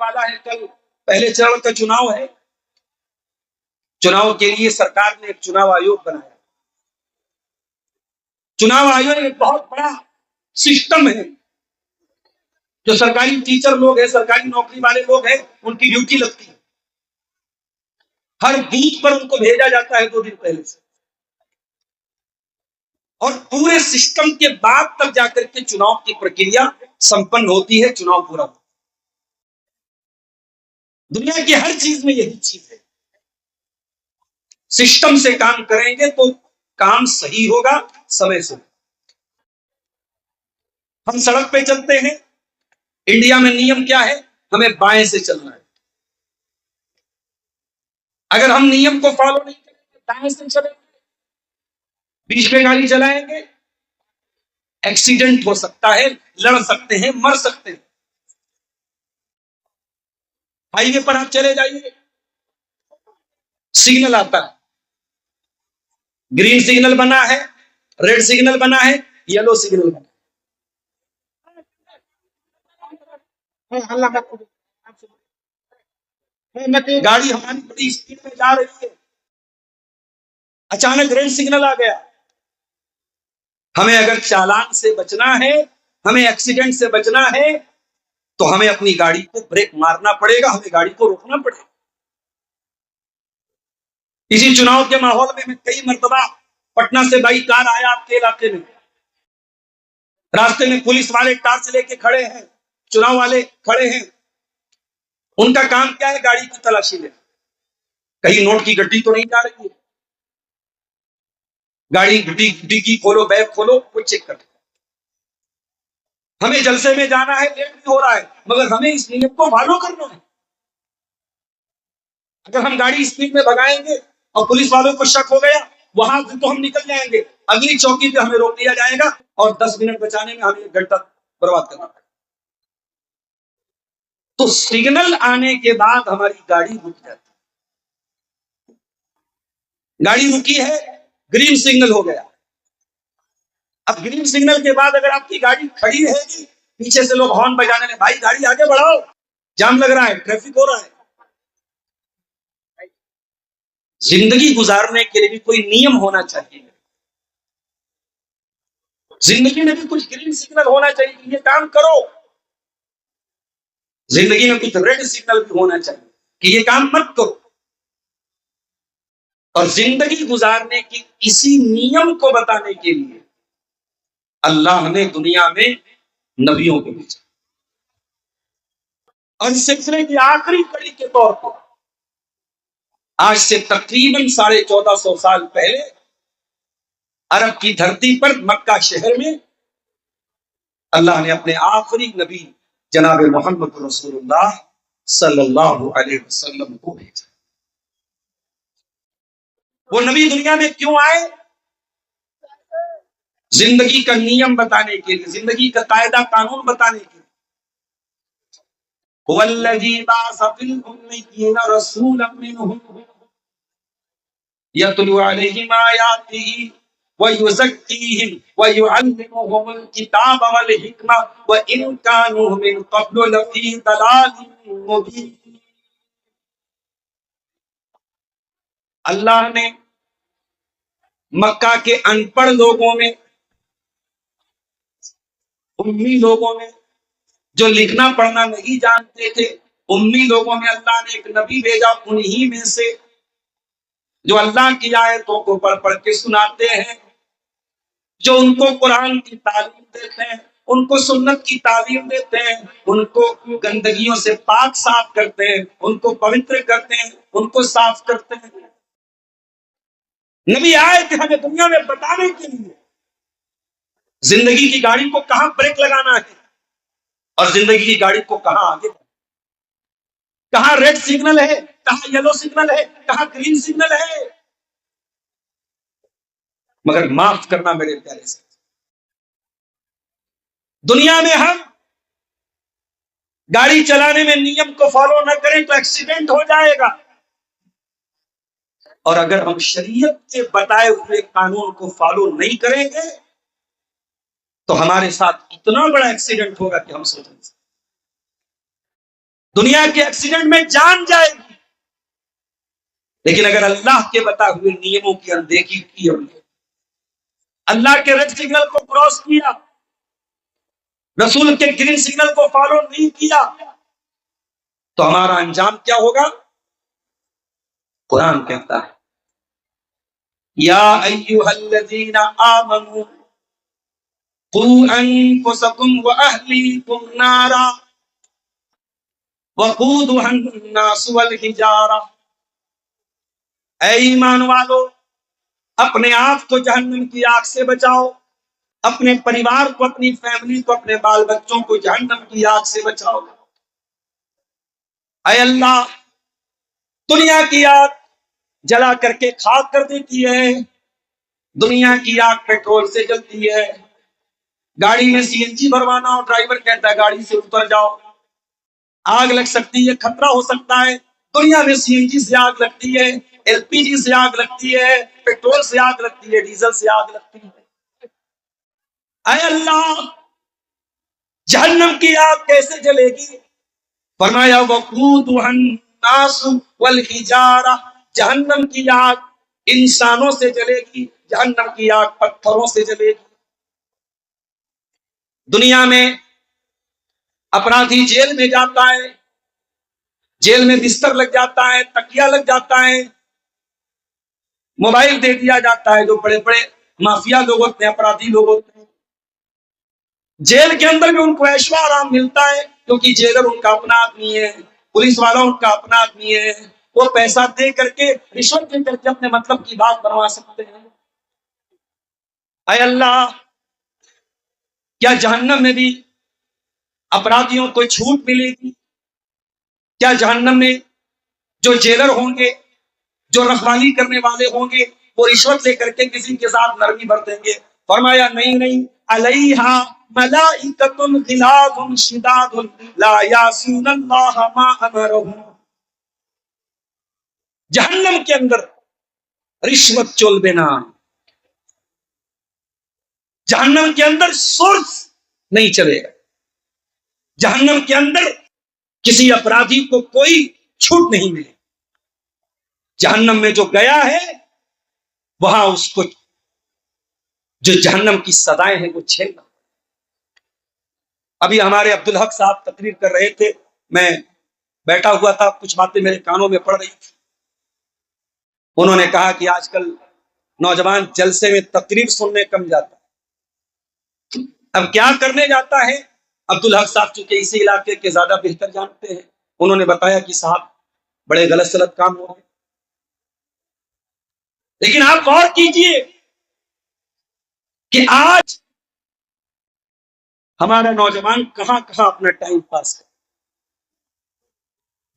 वाला है। कल पहले चरण का चुनाव है। चुनाव के लिए सरकार ने एक चुनाव आयोग बनाया। चुनाव आयोग एक बहुत बड़ा सिस्टम है। जो सरकारी टीचर लोग हैं, सरकारी नौकरी वाले लोग हैं, उनकी ड्यूटी लगती है। हर बूथ पर उनको भेजा जाता है 2 दिन पहले से, और पूरे सिस्टम के बाद तब जाकर के चुनाव की प्रक्रिया संपन्न होती है, चुनाव पूरा होता है। दुनिया की हर चीज में यही चीज है। सिस्टम से काम करेंगे तो काम सही होगा, समय से। हम सड़क पे चलते हैं, इंडिया में नियम क्या है? हमें बाएं से चलना है। अगर हम नियम को फॉलो नहीं करेंगे, दाएं से चलेंगे, बीच में गाड़ी चलाएंगे, एक्सीडेंट हो सकता है, लड़ सकते हैं, मर सकते हैं। हाईवे पर आप चले जाइए, सिग्नल आता है, ग्रीन सिग्नल बना है, रेड सिग्नल बना है, येलो सिग्नल बना है। गाड़ी हमारी बड़ी स्पीड में जा रही है, अचानक रेड सिग्नल आ गया। हमें अगर चालान से बचना है, हमें एक्सीडेंट से बचना है, तो हमें अपनी गाड़ी को ब्रेक मारना पड़ेगा, हमें गाड़ी को रोकना पड़ेगा। इसी चुनाव के माहौल में मैं कई मर्तबा पटना से बाई कार आया आपके इलाके में। रास्ते में पुलिस वाले टार्च लेके खड़े हैं, चुनाव वाले खड़े हैं। उनका काम क्या है? गाड़ी की तलाशी लेना। कहीं नोट की गड्डी तो नहीं जा रही है। गाड़ी डिग्गी खोलो, बैग खोलो, वो चेक कर। हमें जलसे में जाना है, लेट भी हो रहा है, मगर हमें इस नियम को फॉलो करना है। अगर हम गाड़ी स्पीड में भगाएंगे और पुलिस वालों को शक हो गया, वहां से तो हम निकल जाएंगे, अगली चौकी पे हमें रोक लिया जाएगा और 10 मिनट बचाने में हमें 1 घंटा बर्बाद करना पड़ेगा। तो सिग्नल आने के बाद हमारी गाड़ी रुक जाती है। गाड़ी रुकी है, ग्रीन सिग्नल हो गया। अब ग्रीन सिग्नल के बाद अगर आपकी गाड़ी खड़ी रहेगी, पीछे से लोग हॉर्न बजाने लगे, भाई गाड़ी आगे बढ़ाओ, जाम लग रहा है, ट्रैफिक हो रहा है। जिंदगी गुजारने के लिए भी कोई नियम होना चाहिए। जिंदगी में भी कुछ ग्रीन सिग्नल होना चाहिए कि ये काम करो। जिंदगी में कुछ रेड सिग्नल भी होना चाहिए कि ये काम मत करो। और जिंदगी गुजारने की इसी नियम को बताने के लिए अल्लाह ने दुनिया में नबियों को भेजा। और इस सिलसिले की आखिरी कड़ी के तौर पर आज से तकरीबन 1450 साल पहले अरब की धरती पर मक्का शहर में अल्लाह ने अपने आखिरी नबी जनाब मोहम्मद रसूलुल्लाह सल्लल्लाहु अलैहि वसल्लम को भेजा। वो नबी दुनिया में क्यों आए? जिंदगी का नियम बताने के लिए, जिंदगी का कायदा कानून बताने के लिए। वल्लज़ी बाअस फिल उम्मिय्यीना रसूलन मिनहुम यतलू अलैहिम आयातिही व युज़क्कीहिम व युअल्लिमुहुमुल किताब वल हिकमा व इन कानू मिन क़ब्लु लफ़ी दलालिन मुबीन। अल्लाह ने मक्का के अनपढ़ लोगों में, उम्मी लोगों में, जो लिखना पढ़ना नहीं जानते थे, उम्मी लोगों में अल्लाह ने एक नबी भेजा। उन्हीं में से जो अल्लाह की आयतों को पढ़ पढ़ के सुनाते हैं, जो उनको कुरान की तालीम देते हैं, उनको सुन्नत की तालीम देते हैं, उनको गंदगियों से पाक साफ करते हैं, उनको पवित्र करते हैं, उनको साफ करते हैं। नबी आए थे हमें दुनिया में बताने के लिए जिंदगी की गाड़ी को कहां ब्रेक लगाना है और जिंदगी की गाड़ी को कहां आगे, कहां रेड सिग्नल है, कहां येलो सिग्नल है, कहां ग्रीन सिग्नल है। मगर माफ करना मेरे प्यारे से, दुनिया में हम गाड़ी चलाने में नियम को फॉलो न करें तो एक्सीडेंट हो जाएगा। और अगर हम शरीयत के बताए हुए कानून को फॉलो नहीं करेंगे तो हमारे साथ इतना बड़ा एक्सीडेंट होगा कि हम सोच नहीं सकते। दुनिया के एक्सीडेंट में जान जाएगी, लेकिन अगर अल्लाह के बताए हुए नियमों की अनदेखी की हमने, अल्लाह के रेड सिग्नल को क्रॉस किया, रसूल के ग्रीन सिग्नल को फॉलो नहीं किया, तो हमारा अंजाम क्या होगा? कुरान कहता है, या अय्युहल्लज़ीना आमनू कू अनफुसकुम व अहलीकुम नारा वक़ूदुहा अन्नास वल हिजारा। ऐ ईमान वालो, अपने आप को जहन्नम की आग से बचाओ, अपने परिवार को, अपनी फैमिली को, अपने बाल बच्चों को जहन्नम की आग से बचाओ। ऐ अल्लाह, दुनिया की आग जला करके खाक कर देती है, दुनिया की आग पेट्रोल से जलती है। गाड़ी में सीएनजी भरवाना और ड्राइवर कहता है गाड़ी से उतर जाओ, आग लग सकती है, खतरा हो सकता है। दुनिया में सीएनजी से आग लगती है, एलपीजी से आग लगती है, पेट्रोल से आग लगती है, डीजल से आग लगती है। ऐ अल्लाह, जहन्नम की आग कैसे जलेगी? फरमाया वक़ूदुहा अन्नास वल हिजारा, जहन्नम की आग इंसानों से जलेगी, जहन्नम की आग पत्थरों से जलेगी। दुनिया में अपराधी जेल में जाता है, जेल में बिस्तर लग जाता है, तकिया लग जाता है, मोबाइल दे दिया जाता है। जो बड़े बड़े माफिया लोग होते हैं, अपराधी लोग होते हैं, जेल के अंदर भी उनको ऐशो आराम मिलता है, क्योंकि जेलर उनका अपना आदमी है, पुलिस वाला उनका अपना आदमी है। वो पैसा दे करके, रिश्वत दे करके अपने मतलब की बात बनवा सकते हैं। ऐ अल्लाह, क्या जहन्नम में भी अपराधियों को छूट मिलेगी? क्या जहन्नम में जो जेलर होंगे, जो रखवाली करने वाले होंगे, वो रिश्वत लेकर के किसी के साथ नरमी बरतेंगे? फरमाया नहीं नहीं, अलैहा मलाइकतुन गिलाजुन शिदादुन ला यासूनल्लाह मा अमरहुम। जहन्नम के अंदर रिश्वत चलबे ना, जहन्नम के अंदर सोर्स नहीं चलेगा, जहन्नम के अंदर किसी अपराधी को कोई छूट नहीं मिलेगी। जहन्नम में जो गया है, वहां उसको जो जहन्नम की सजाएं हैं वो झेलना। अभी हमारे अब्दुल हक साहब तकरीर कर रहे थे, मैं बैठा हुआ था, कुछ बातें मेरे कानों में पड़ रही थी। उन्होंने कहा कि आजकल नौजवान जलसे में तकरीर सुनने कम जाता है, अब क्या करने जाता है? अब्दुल हक साहब चूंकि इसी इलाके के ज्यादा बेहतर जानते हैं, उन्होंने बताया कि साहब बड़े गलत सलत काम हो रहे। लेकिन आप गौर कीजिए कि आज हमारा नौजवान कहां कहां अपना टाइम पास कर,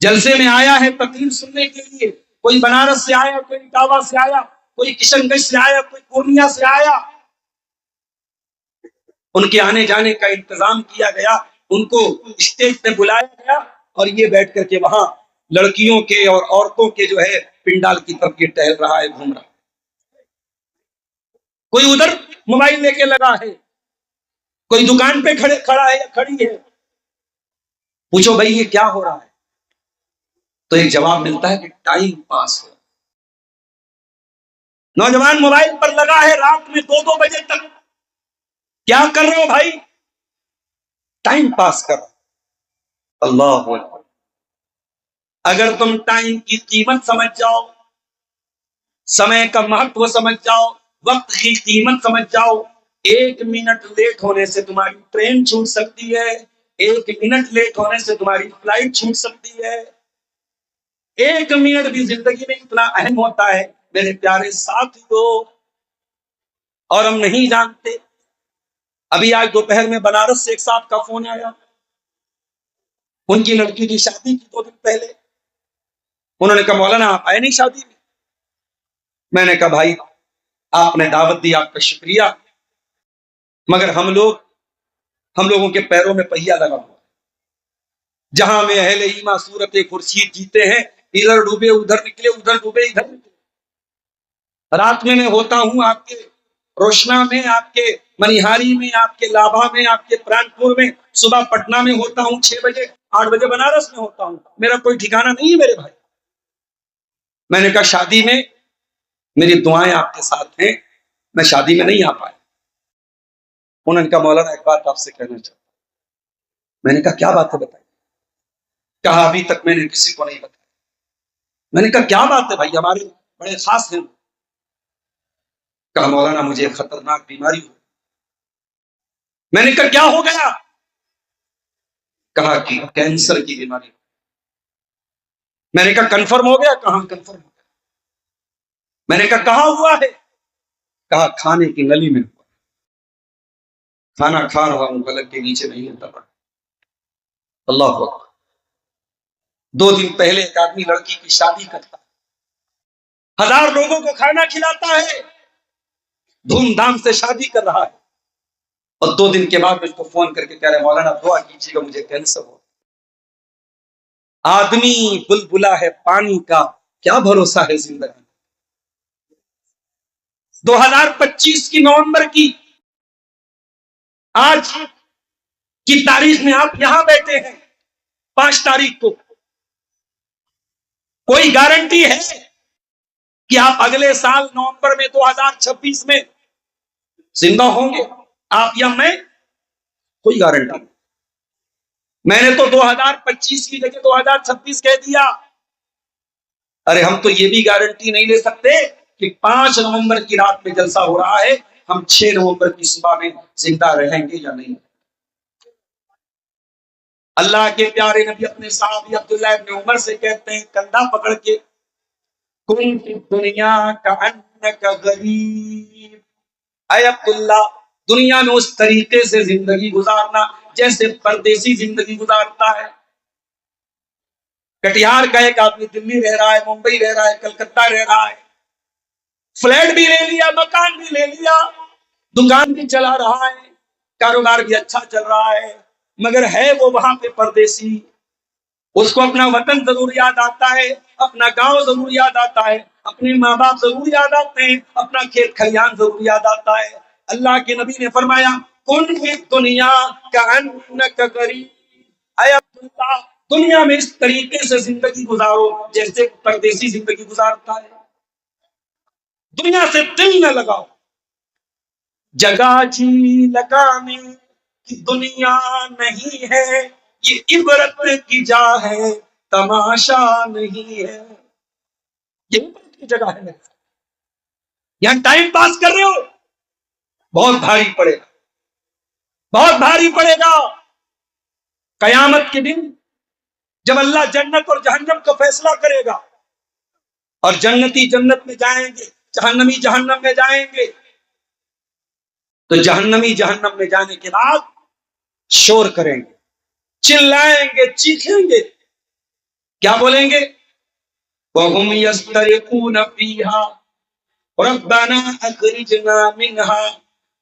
जलसे में आया है तकरीर सुनने के लिए, कोई बनारस से आया, कोई इटावा से आया, कोई किशनगंज से आया, कोई पूर्णिया से आया। उनके आने जाने का इंतजाम किया गया, उनको स्टेज पे बुलाया गया और ये बैठ करके वहां लड़कियों के और औरतों के जो है पिंडाल की तरफ ये टहल रहा है, घूम रहा है। कोई उधर मोबाइल लेके लगा है, कोई दुकान पे खड़ा है या खड़ी है। पूछो भाई ये क्या हो रहा है? तो एक जवाब मिलता है कि टाइम पास हो। नौजवान मोबाइल पर लगा है रात में 2-2 बजे तक, क्या कर रहे हो भाई? टाइम पास कर। अल्लाह, अगर तुम टाइम की कीमत समझ जाओ, समय का महत्व समझ जाओ, वक्त की कीमत समझ जाओ, 1 मिनट लेट होने से तुम्हारी ट्रेन छूट सकती है, 1 मिनट लेट होने से तुम्हारी फ्लाइट छूट सकती है। 1 मिनट भी जिंदगी में इतना अहम होता है मेरे प्यारे साथियों, और हम नहीं जानते। अभी आज दोपहर में बनारस से एक साहब का फोन आया, उनकी लड़की की शादी की 2 दिन पहले। उन्होंने कहा मौलाना आप आए नहीं शादी में? मैंने कहा भाई आपने दावत दी, आपका शुक्रिया, मगर हम लोगों के पैरों में पहिया लगा हुआ, जहां में अहले ईमा सूरत खुर्शीद जीते हैं, इधर डूबे उधर निकले, उधर डूबे इधर निकले। रात में मैं होता हूं आपके रोशना में, आपके मनिहारी में, आपके लाभा में, आपके प्राणपुर में, सुबह पटना में होता हूं 6 बजे, 8 बजे बनारस में होता हूं, मेरा कोई ठिकाना नहीं है मेरे भाई। मैंने कहा शादी में मेरी दुआएं आपके साथ हैं, मैं शादी में नहीं आ पाया। उन्होंने कहा मौलाना एक बात आपसे कहना चाहता हूं। मैंने कहा क्या बात है बताइए। कहा अभी तक मैंने किसी को नहीं बताया। मैंने कहा क्या बात है भाई, हमारे बड़े खास हैं। कहा मौलाना मुझे खतरनाक बीमारी हुई। मैंने कहा क्या हो गया। कहा कि कैंसर की बीमारी। मैंने कहा कंफर्म हो गया। कहा कंफर्म हो गया। मैंने कहा कहां हुआ है। कहा खाने की नली में हुआ। खाना खा रहा हूं, गलत के नीचे नहीं होता पड़ा। अल्लाह अकबर। 2 दिन पहले एक आदमी लड़की की शादी करता, 1000 लोगों को खाना खिलाता है, धूमधाम से शादी कर रहा है, और 2 दिन के बाद उसको फोन करके कह रहे मौलाना दुआ कीजिएगा मुझे कैंसर हो। आदमी बुलबुला है पानी का, क्या भरोसा है जिंदगी। 2025 की नवंबर की आज की तारीख में आप यहां बैठे हैं 5 तारीख को। कोई गारंटी है कि आप अगले साल नवंबर में 2026 में जिंदा होंगे, आप या मैं? कोई गारंटी नहीं। मैंने तो 2025 की जगह 2026 कह दिया। अरे हम तो ये भी गारंटी नहीं ले सकते कि 5 नवंबर की रात में जलसा हो रहा है, हम 6 नवंबर की सुबह में जिंदा रहेंगे या नहीं। अल्लाह के प्यारे नबी अपने साहबी अब्दुल्ला इब्न उमर से कहते हैं कंधा पकड़ के, कुन फी दुनिया कअन्नका गरीब। ऐ अब्दुल्ला, दुनिया में उस तरीके से जिंदगी गुजारना जैसे परदेसी जिंदगी गुजारता है। कटिहार का एक आदमी दिल्ली रह रहा है, मुंबई रह रहा है, कलकत्ता रह रहा है, फ्लैट भी ले लिया, मकान भी ले लिया, दुकान भी चला रहा है, कारोबार भी अच्छा चल रहा है, मगर है वो वहां पे परदेसी। उसको अपना वतन जरूर याद आता है, अपना गांव जरूर याद आता है, अपने माँ बाप जरूर याद आते हैं, अपना खेत खलिहान जरूर याद आता है। अल्लाह के नबी ने फरमाया कुन फी दुनिया कअन्नका गरीब। ऐ अब्दुल्ला, दुनिया में इस तरीके से जिंदगी गुजारो जैसे परदेसी जिंदगी गुजारता है। दुनिया से दिल न लगाओ। जगह जी लगाने की दुनिया नहीं है, ये इबरत की जा है, तमाशा नहीं है। ये इबरत की जगह है। यहां टाइम पास कर रहे हो, बहुत भारी पड़ेगा, बहुत भारी पड़ेगा। कयामत के दिन जब अल्लाह जन्नत और जहन्नम का फैसला करेगा, और जन्नती जन्नत में जाएंगे, जहन्नमी जहन्नम में जाएंगे, तो जहन्नमी जहन्नम में जाने के बाद शोर करेंगे, चिल्लाएंगे, चीखेंगे। क्या बोलेंगे? वहुम यस्तरिकून फीहा रब्बना अखरिजना मिनहा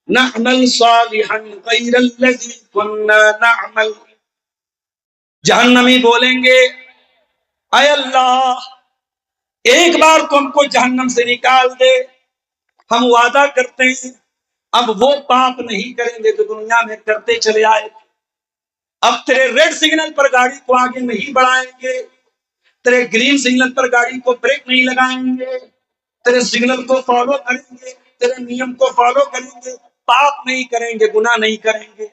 नअमल सालिहन गैरल्लज़ी कुन्ना नअमल। जहन्नमी बोलेंगे ऐ अल्लाह, एक बार तो हमको जहन्नम से निकाल दे, हम वादा करते हैं अब वो पाप नहीं करेंगे जो दुनिया में करते चले आए। अब तेरे रेड सिग्नल पर गाड़ी को आगे नहीं बढ़ाएंगे, तेरे ग्रीन सिग्नल पर गाड़ी को ब्रेक नहीं लगाएंगे, तेरे सिग्नल को फॉलो करेंगे, तेरे नियम को फॉलो करेंगे, पाप नहीं करेंगे, गुनाह नहीं करेंगे।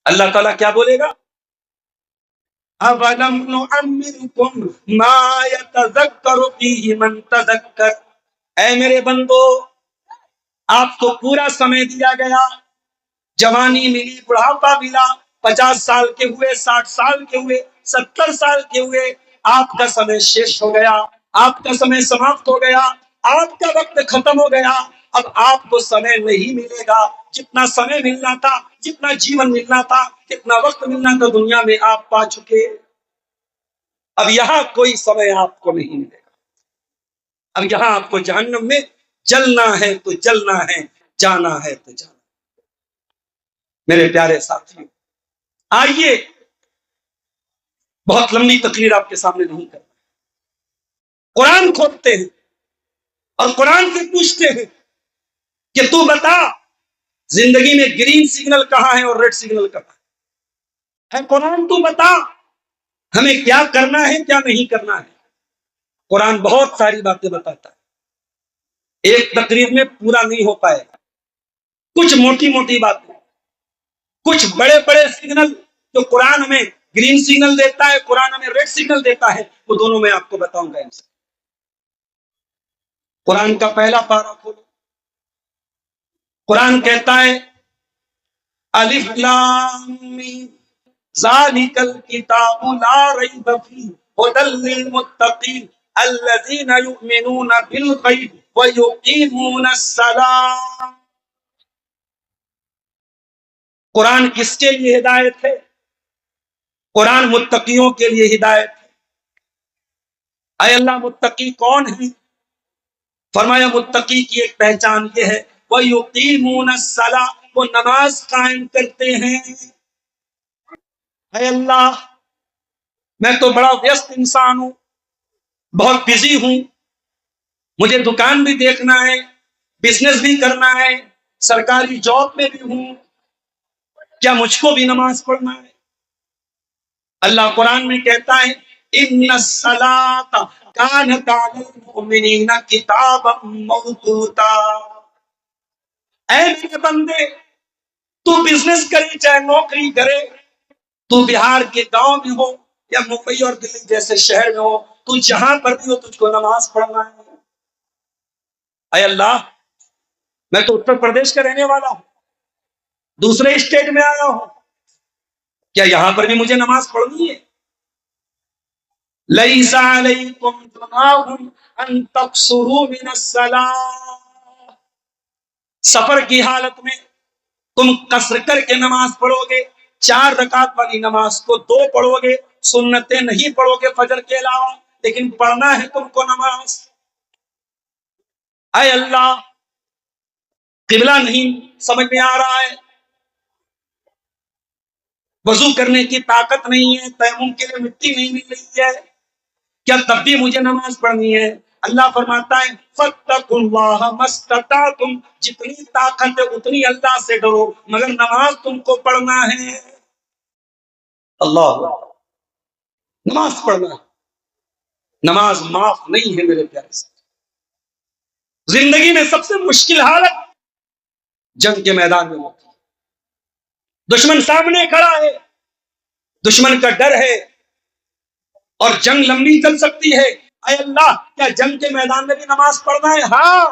अल्लाह ताला क्या बोलेगा? अवलम नुअम्मिरकुम मा यतज़क्करु फीहि मन तज़क्कर। ऐ मेरे बंदो, आपको पूरा समय दिया गया, जवानी मिली, बुढ़ापा मिला, 50 साल के हुए, 60 साल के हुए, 70 साल के हुए, आपका समय शेष हो गया, आपका समय समाप्त हो गया, आपका वक्त खत्म हो गया। अब आपको समय नहीं मिलेगा। जितना समय मिलना था, जितना जीवन मिलना था, जितना वक्त मिलना था दुनिया में आप पा चुके। अब यहां कोई समय आपको नहीं मिलेगा। अब यहां आपको जहन्नम में जलना है तो जलना है, जाना है तो जाना। मेरे प्यारे साथियों, आइए, बहुत लंबी तकरीर आपके सामने नहीं करना। कुरान खोलते हैं और कुरान से पूछते हैं कि तू बता, जिंदगी में ग्रीन सिग्नल कहां है और रेड सिग्नल कहां है? है कुरान, तू बता हमें क्या करना है क्या नहीं करना है। कुरान बहुत सारी बातें बताता है, एक तकरीर में पूरा नहीं हो पाएगा। कुछ मोटी मोटी बातें, कुछ बड़े बड़े सिग्नल जो कुरान हमें ग्रीन सिग्नल देता है, कुरान हमें रेड सिग्नल देता है, वो दोनों मैं आपको बताऊंगा इनसे। कुरान का पहला पारा खोलो, कुरान कहता है अलिफ लाम मीम ज़ालिकल किताबु ला रैब फीह हुदल लिल मुत्तकीन अल्लज़ीना युमिनूना बिल गैब व युकीमूनस सलाह। कुरान किसके लिए हिदायत है? कुरान मुत्तकियों के लिए हिदायत है। अय अल्लाह, मुत्तकी कौन है? फरमाया मुत्तकी की एक पहचान ये है व युकीमूनस सलाह, वो नमाज कायम करते हैं। अय अल्लाह, मैं तो बड़ा व्यस्त इंसान हूं, बहुत बिजी हूं, मुझे दुकान भी देखना है, बिजनेस भी करना है, सरकारी जॉब में भी हूं, क्या मुझको भी नमाज पढ़ना है? अल्लाह कुरान में कहता है इन्नस सलाता कानत अलल मुमिनीना किताबम मौकूता। ऐ मेरे बंदे, तू बिजनेस करे चाहे नौकरी करे, तू बिहार के गांव में हो या मुंबई और दिल्ली जैसे शहर में हो, तू जहां पर भी हो तुझको नमाज पढ़ना है। अय अल्लाह, मैं तो उत्तर प्रदेश का रहने वाला हूं, दूसरे स्टेट में आया हूं, क्या यहां पर भी मुझे नमाज पढ़नी है? लैसा अलैकुम जुनाहुन अन तक़सुरू मिनस सलाह। सफर की हालत में तुम कसर करके नमाज पढ़ोगे, 4 रकात वाली नमाज को 2 पढ़ोगे, सुन्नतें नहीं पढ़ोगे फजर के अलावा, लेकिन पढ़ना है तुमको नमाज। अय अल्लाह, किबला नहीं समझ में आ रहा है, वजू करने की ताकत नहीं है, तयम्मुम के लिए मिट्टी नहीं मिल रही है, क्या तब भी मुझे नमाज पढ़नी है? अल्लाह फरमाता है फत्तकुल्लाह मस्ततातुम, जितनी ताकत है उतनी अल्लाह से डरो, मगर नमाज तुमको पढ़ना है। अल्लाह, नमाज पढ़ना है, नमाज माफ नहीं है मेरे प्यारे से। जिंदगी में सबसे मुश्किल हालत जंग के मैदान में होती है, दुश्मन सामने खड़ा है, दुश्मन का डर है और जंग लंबी चल सकती है। अय अल्लाह, क्या जंग के मैदान में भी नमाज पढ़ना है? हाँ,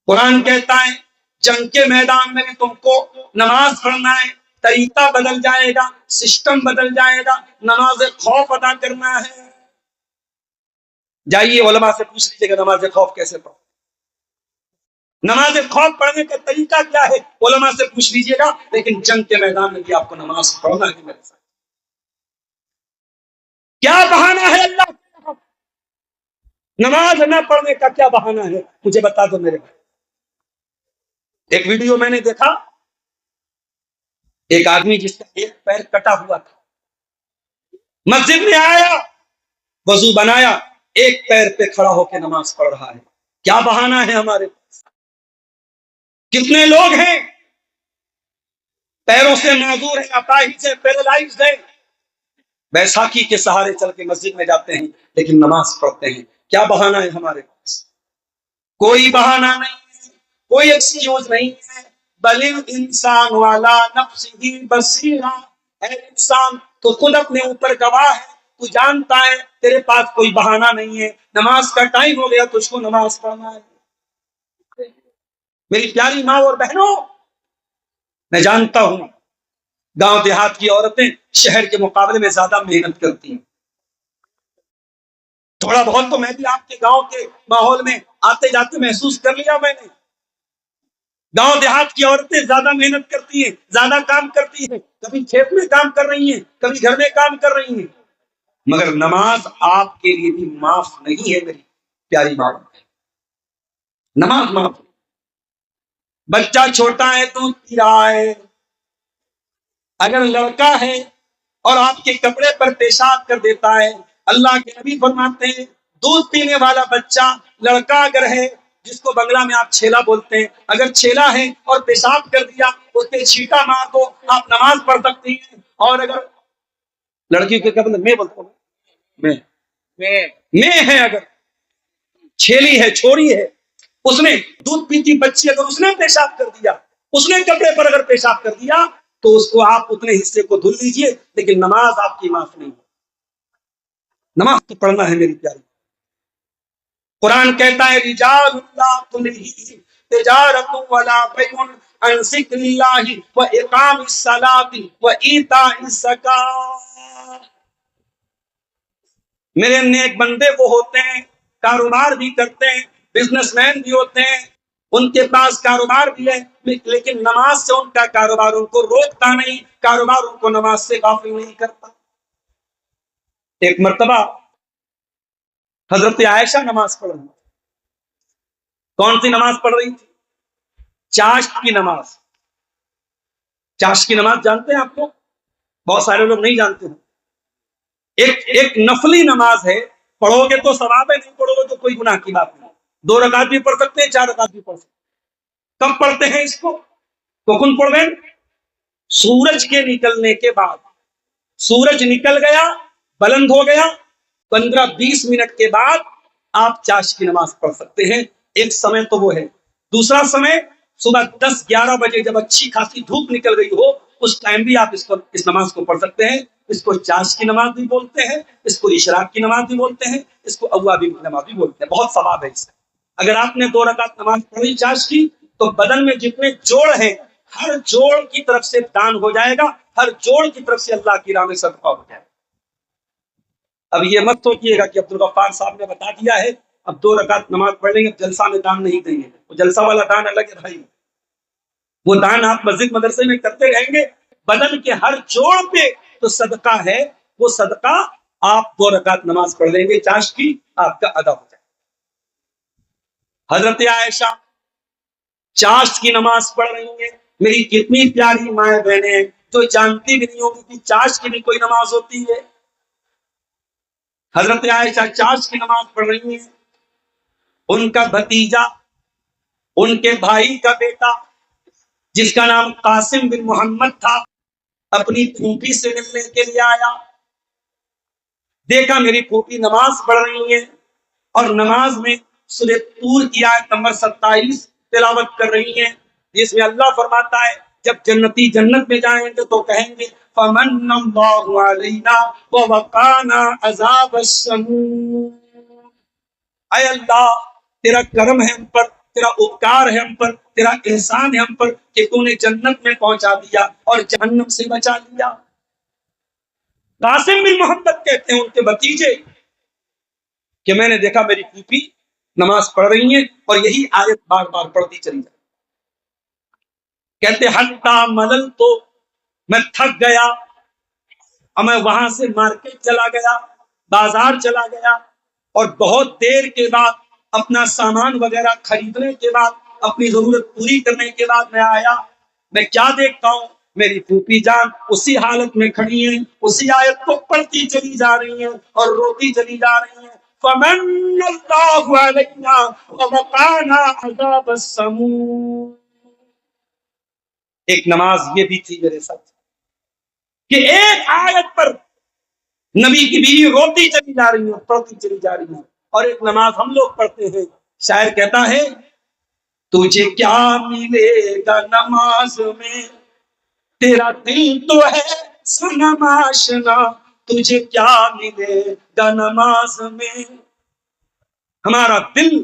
कुरान कहता है जंग के मैदान में भी तुमको नमाज पढ़ना है, तरीका बदल जाएगा, सिस्टम बदल जाएगा, नमाज खौफ अदा करना है। जाइए उलमा से पूछ लीजिएगा नमाज खौफ कैसे पढ़ो, नमाज खौफ पढ़ने का तरीका क्या है, उलमा से पूछ लीजिएगा। लेकिन जंग के मैदान में भी आपको नमाज पढ़ना है मेरे साथ। क्या बहाना है अल्लाह के, नमाज न पढ़ने का क्या बहाना है? मुझे बता दो मेरे भाई। एक वीडियो मैंने देखा, एक आदमी जिसका एक पैर कटा हुआ था, मस्जिद में आया, वजू बनाया, एक पैर पे खड़ा होकर नमाज पढ़ रहा है। क्या बहाना है हमारे पास? कितने लोग हैं पैरों से माजूर है, अपाहिज से पैरालाइज्ड है, बैसाखी के सहारे चल के मस्जिद में जाते हैं लेकिन नमाज पढ़ते हैं। क्या बहाना है हमारे पास? कोई बहाना नहीं है, कोई एक्सक्यूज नहीं है। बलिल इंसान वाला नफ्सिही बसीरा, है इंसान तो खुद अपने ऊपर गवाह है, तू जानता है, तेरे पास कोई बहाना नहीं है। नमाज का टाइम हो गया, तुझको नमाज पढ़ना है। मेरी प्यारी माँ और बहनों, मैं जानता हूं गांव देहात की औरतें शहर के मुकाबले में ज्यादा मेहनत करती हैं। थोड़ा बहुत तो मैं भी आपके गांव के माहौल में आते जाते महसूस कर लिया मैंने। गांव देहात की औरतें ज्यादा मेहनत करती हैं, ज्यादा काम करती हैं, कभी खेत में काम कर रही हैं, कभी घर में काम कर रही हैं, मगर नमाज आपके लिए भी माफ नहीं है मेरी प्यारी माँ। नमाज माफ। बच्चा छोटा है तो पी रहा है, अगर लड़का है और आपके कपड़े पर पेशाब कर देता है, अल्लाह के नबी फरमाते हैं दूध पीने वाला बच्चा लड़का अगर है जिसको बंगला में आप छेला बोलते हैं, अगर छेला है और पेशाब कर दिया, उस पे छींटा मार दो, आप नमाज पढ़ सकती हैं। और अगर लड़की के क्या बोलते, मैं बोलता हूँ, मैं है, अगर छेली है, छोरी है, उसने दूध पीती बच्ची, अगर उसने पेशाब कर दिया, उसने कपड़े पर अगर पेशाब कर दिया, तो उसको आप उतने हिस्से को धुल लीजिए, लेकिन नमाज आपकी माफ नहीं है। नमाज तो पढ़ना है मेरी प्यारी। कुरान कहता है रिजालुल्लाह तुलही तिजारतु वला बैउन अन जिक्रिल्लाहि व इकामिस सलाति व ईताइस ज़कात। मेरे नेक बंदे वो होते हैं, कारोबार भी करते हैं, बिजनेसमैन भी होते हैं, उनके पास कारोबार भी है, लेकिन नमाज से उनका कारोबार उनको रोकता नहीं, कारोबार उनको नमाज से गाफिल नहीं करता। एक मर्तबा हजरत आयशा नमाज पढ़ रही, कौन सी नमाज पढ़ रही थी? चाश्त की नमाज। चाश्त की नमाज जानते हैं आपको? बहुत सारे लोग नहीं जानते हैं। एक नफली नमाज है, पढ़ोगे तो सवाब है, नहीं पढ़ोगे तो कोई गुनाह की बात नहीं। 2 रकात भी पढ़ सकते हैं, 4 रकात भी पढ़ सकते हैं। कब पढ़ते हैं इसको? कौन पढ़? सूरज के निकलने के बाद। सूरज निकल गया, बुलंद हो गया, 15-20 मिनट के बाद आप चाश्त की नमाज पढ़ सकते हैं। एक समय तो वो है। दूसरा समय सुबह 10-11 बजे जब अच्छी खासी धूप निकल गई हो, उस टाइम भी आप इस नमाज को पढ़ सकते हैं। इसको चाश्त की नमाज भी बोलते हैं, इसको इशराक की नमाज भी बोलते हैं, इसको अव्वाबीन की नमाज भी बोलते हैं। बहुत सवाब है इसका। अगर आपने 2 रकात नमाज पढ़ी चाश्त की, तो बदन में जितने जोड़ हैं, हर जोड़ की तरफ से दान हो जाएगा, हर जोड़ की तरफ से अल्लाह की राह में सदका हो जाएगा। अब ये मत सोचिएगा कि अब्दुल गफ्फार साहब ने बता दिया है, अब 2 रकात नमाज पढ़ लेंगे, जलसा में दान नहीं देंगे। वो जलसा वाला दान अलग है भाई, वो दान आप मस्जिद मदरसे में करते रहेंगे, बदन के हर जोड़ पे तो सदका है, वो सदका आप 2 रकात नमाज पढ़ लेंगे चाश्त की, आपका अदा हो जाए। हजरत आयशा चाश्त की नमाज पढ़ रही है। मेरी कितनी प्यारी माए बहने हैं जो जानती भी नहीं होगी कि चाश्त की भी कोई नमाज होती है। हजरत आयशा चाश्त की नमाज पढ़ रही है। उनका भतीजा, उनके भाई का बेटा, जिसका नाम कासिम बिन मोहम्मद था, अपनी फूफी से मिलने के लिए आया। देखा मेरी फूफी नमाज पढ़ रही है और नमाज में सूरह तूर की आयत नंबर 27 तिलावत कर रही है, जिसमें अल्लाह फरमाता है जब जन्नती जन्नत में जाएंगे तो कहेंगे फमन्नल्लाहु अलैना व वक़ाना अज़ाबस्समूम। ऐ अल्लाह, तेरा करम है हम पर, तेरा उपकार है हम पर, तेरा एहसान है हम पर कि तूने जन्नत में पहुंचा दिया और जहन्नम से बचा लिया। कासिम बिन मोहम्मद कहते हैं उनके भतीजे कि मैंने देखा मेरी फूफी नमाज पढ़ रही है और यही आयत बार बार पढ़ती चली जाती। कहते हत्ता मलल, तो मैं थक गया और मैं वहां से मार्केट चला गया, बाजार चला गया, और बहुत देर के बाद अपना सामान वगैरह खरीदने के बाद, अपनी जरूरत पूरी करने के बाद मैं आया। मैं क्या देखता हूँ, मेरी फूफी जान उसी हालत में खड़ी है, उसी आयत को पढ़ती चली जा रही है और रोती चली जा रही है। फमन्नल्लाहु अलैना व वक़ाना अज़ाबस्समूम। एक नमाज ये भी थी मेरे साथ कि एक आयत पर नबी की बीवी रोती चली जा रही है, पढ़ती चली जा रही है। और एक नमाज हम लोग पढ़ते हैं, शायर कहता है तुझे क्या मिलेगा नमाज में, तेरा दिल तो है सनम आशना, तुझे क्या मिलेगा नमाज में। हमारा दिल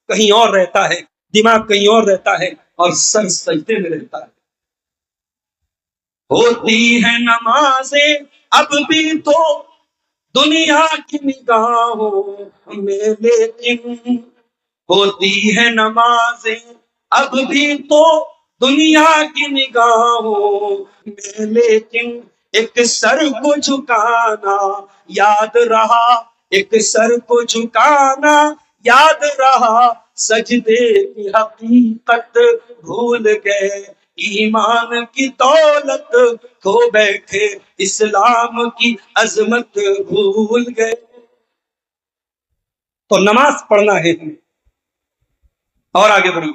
कहीं और रहता है, दिमाग कहीं और रहता है और सर सजदे में रहता है। होती है नमाजें अब भी तो दुनिया की निगाहों में, लेकिन होती है नमाजें अब भी तो दुनिया की निगाहों में, लेकिन एक सर को झुकाना याद रहा, एक सर को झुकाना याद रहा, सजदे की हकीकत भूल गए, ईमान की दौलत खो बैठे, इस्लाम की अजमत भूल गए। तो नमाज पढ़ना है हमें, और आगे बढ़िए,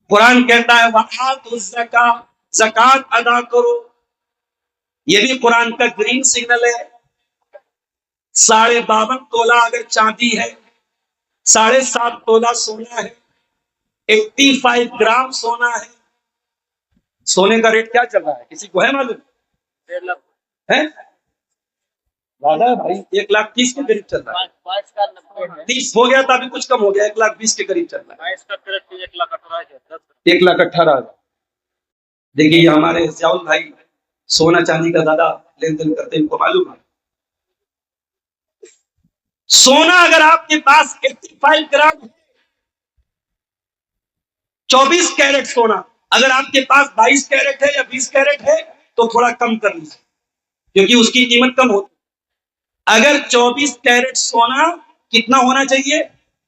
कुरान कहता है वआतुज़ ज़का, ज़कात अदा करो। ये भी कुरान का ग्रीन सिग्नल है। 52.5 तोला अगर चांदी है, 7.5 तोला सोना है, 85 ग्राम सोना है। सोने का रेट क्या चल रहा है, किसी को है मालूम? 1.5 लाख है, ज्यादा है भाई, 1,30,000 के करीब चल रहा है। 30 हो गया था, अभी कुछ कम हो गया, 1,20,000 के करीब चल रहा है। 1,18,000। देखिए हमारे ज़ियाउल भाई सोना चांदी का ज्यादा लेन देन करते हैं, इनको मालूम है। सोना अगर आपके पास 85 ग्राम है, 24 कैरेट सोना अगर आपके पास 22 कैरेट है या 20 कैरेट है तो थोड़ा कम कर लीजिए, क्योंकि उसकी कीमत कम होती है। अगर 24 कैरेट सोना कितना होना चाहिए?